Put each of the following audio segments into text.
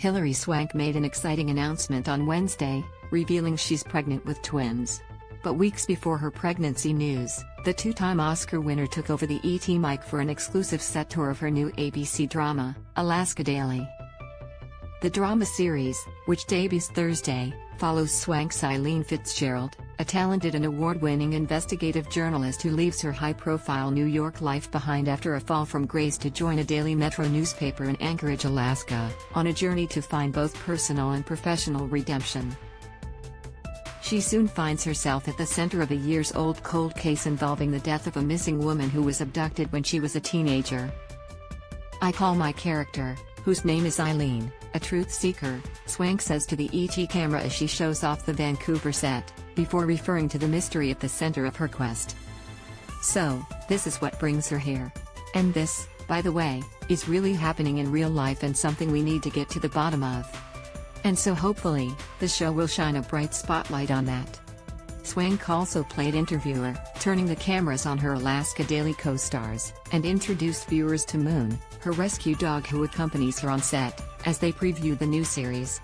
Hilary Swank made an exciting announcement on Wednesday, revealing she's pregnant with twins. But weeks before her pregnancy news, the two-time Oscar winner took over the ET mic for an exclusive set tour of her new ABC drama, Alaska Daily. The drama series, which debuts Thursday, follows Swank's Eileen Fitzgerald, a talented and award-winning investigative journalist who leaves her high-profile New York life behind after a fall from grace to join a daily metro newspaper in Anchorage, Alaska, on a journey to find both personal and professional redemption. She soon finds herself at the center of a years-old cold case involving the death of a missing woman who was abducted when she was a teenager. "I call my character, whose name is Eileen, a truth seeker," Swank says to the ET camera as she shows off the Vancouver set, before referring to the mystery at the center of her quest. "So, this is what brings her here. And this, by the way, is really happening in real life and something we need to get to the bottom of. And so hopefully, the show will shine a bright spotlight on that." Swank also played interviewer, turning the cameras on her Alaska Daily co-stars, and introduced viewers to Moon, her rescue dog who accompanies her on set, as they preview the new series.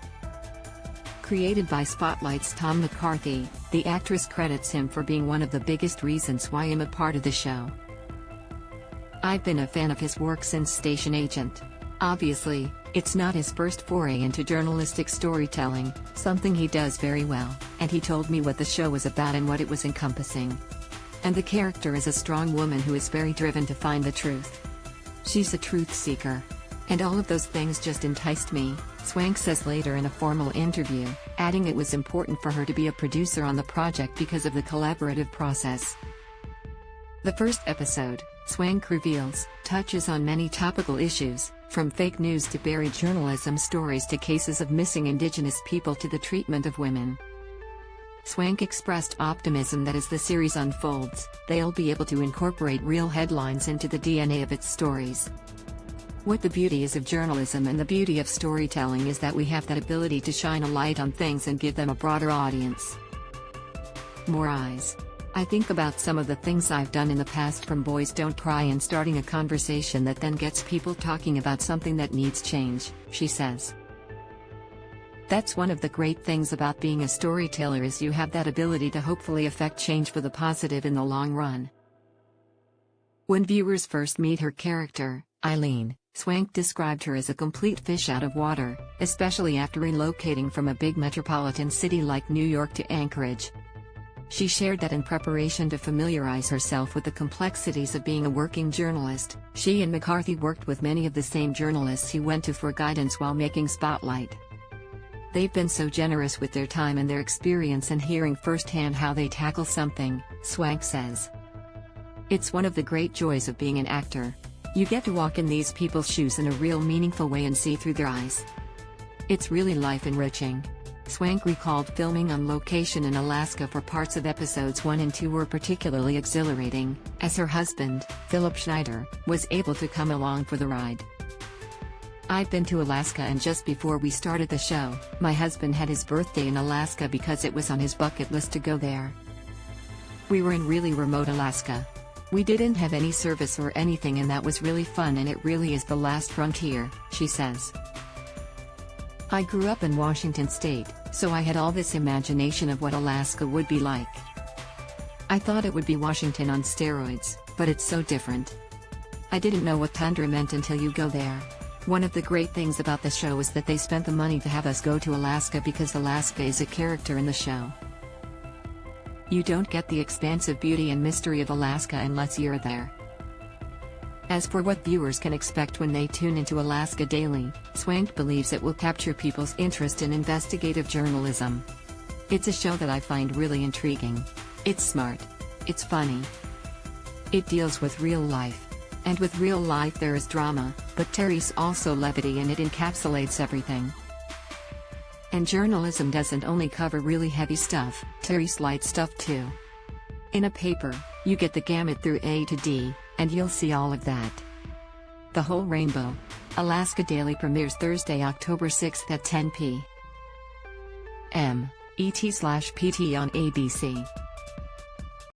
Created by Spotlight's Tom McCarthy, the actress credits him for being one of the biggest reasons why I'm a part of the show. "I've been a fan of his work since Station Agent. Obviously, it's not his first foray into journalistic storytelling, something he does very well, and he told me what the show was about and what it was encompassing. And the character is a strong woman who is very driven to find the truth. She's a truth seeker. And all of those things just enticed me," Swank says later in a formal interview, adding it was important for her to be a producer on the project because of the collaborative process. The first episode, Swank reveals, touches on many topical issues, from fake news to buried journalism stories to cases of missing Indigenous people to the treatment of women. Swank expressed optimism that as the series unfolds, they'll be able to incorporate real headlines into the DNA of its stories. "What the beauty is of journalism and the beauty of storytelling is that we have that ability to shine a light on things and give them a broader audience. More eyes. I think about some of the things I've done in the past, from Boys Don't Cry and starting a conversation that then gets people talking about something that needs change," she says. "That's one of the great things about being a storyteller, is you have that ability to hopefully affect change for the positive in the long run." When viewers first meet her character, Eileen, Swank described her as a complete fish out of water, especially after relocating from a big metropolitan city like New York to Anchorage. She shared that in preparation to familiarize herself with the complexities of being a working journalist, she and McCarthy worked with many of the same journalists he went to for guidance while making Spotlight. "They've been so generous with their time and their experience and hearing firsthand how they tackle something," Swank says. "It's one of the great joys of being an actor. You get to walk in these people's shoes in a real meaningful way and see through their eyes. It's really life-enriching." Swank recalled filming on location in Alaska for parts of episodes 1 and 2 were particularly exhilarating, as her husband, Philip Schneider, was able to come along for the ride. "I've been to Alaska, and just before we started the show, my husband had his birthday in Alaska because it was on his bucket list to go there. We were in really remote Alaska. We didn't have any service or anything, and that was really fun, and it really is the last frontier," she says. "I grew up in Washington State, so I had all this imagination of what Alaska would be like. I thought it would be Washington on steroids, but it's so different. I didn't know what tundra meant until you go there. One of the great things about the show is that they spent the money to have us go to Alaska because Alaska is a character in the show. You don't get the expansive beauty and mystery of Alaska unless you're there." As for what viewers can expect when they tune into Alaska Daily, Swank believes it will capture people's interest in investigative journalism. "It's a show that I find really intriguing. It's smart. It's funny. It deals with real life. And with real life there is drama, but there's also levity, and it encapsulates everything. And journalism doesn't only cover really heavy stuff, there's light stuff too. In a paper, you get the gamut through A to D, and you'll see all of that. The whole rainbow." Alaska Daily premieres Thursday, October 6th at 10 p.m. ET/PT on ABC.